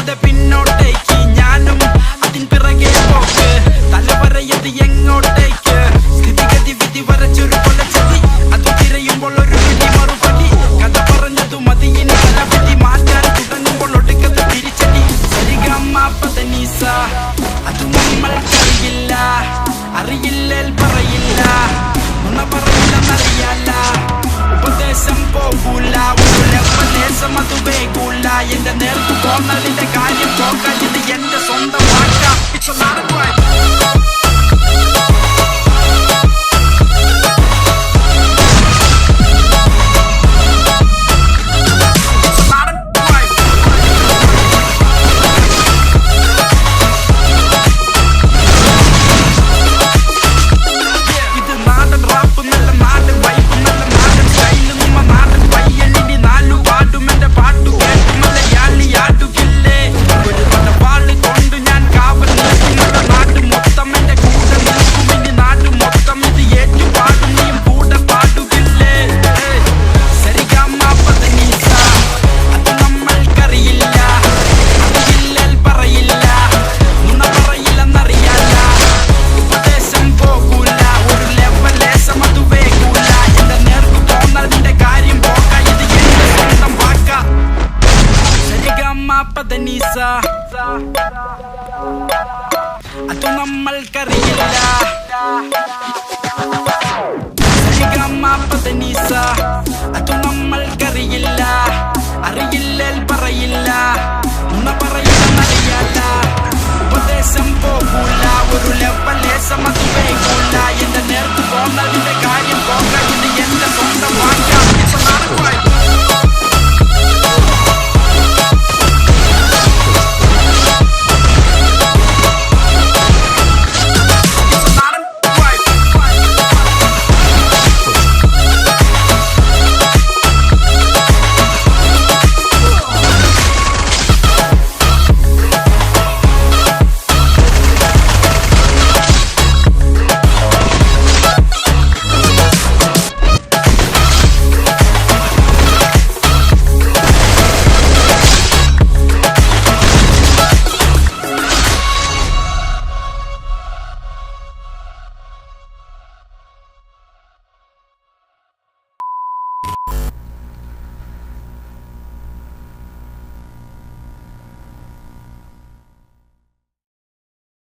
അറിയാതെ പിന്നോട്ടേക്ക് ഞാനും അതിൻ പിറകെ പോക്ക് തലവരയത് എങ്ങോട്ടേക്ക് സ്ഥിതിഗതി വിധി വരച്ചൊരു കൊലച്ചതി അത് തിരയുമ്പോൾ ഒരു പിടി മറുപടി കഥ പറഞ്ഞതു മതിയിൻ തലവിധി മാറ്റാൻ തുടങ്ങുമ്പോൾ ഒടുക്കത്ത് തിരിച്ചടി സരിഗമപദനിസ അത് നമ്മൾക്കറിയില്ല അറിയില്ലേൽ പറയില്ല നുണ പറയില്ലെന്നറിയാല ഉപദേശം പോകൂല ഉപദേശം അത് വേകൂല എന്റെ നേർക്ക് പോന്നതിന്റെ കാര്യം പോകാൻ ഇത് എന്റെ സ്വന്തം വാക്കാം ഇറ്റ്സ് എ നാടൻ വൈബ് പദനിസ അത് നമ്മൾക്കറിയില്ല സരിഗമപദനിസ അത് നമ്മൾക്കറിയില്ല അറിയില്ലേൽ പറയില്ല നുണ പറയില്ലെന്നറിയാല ഉപദേശം പോകൂല ഒരു ലെവലേശം അത്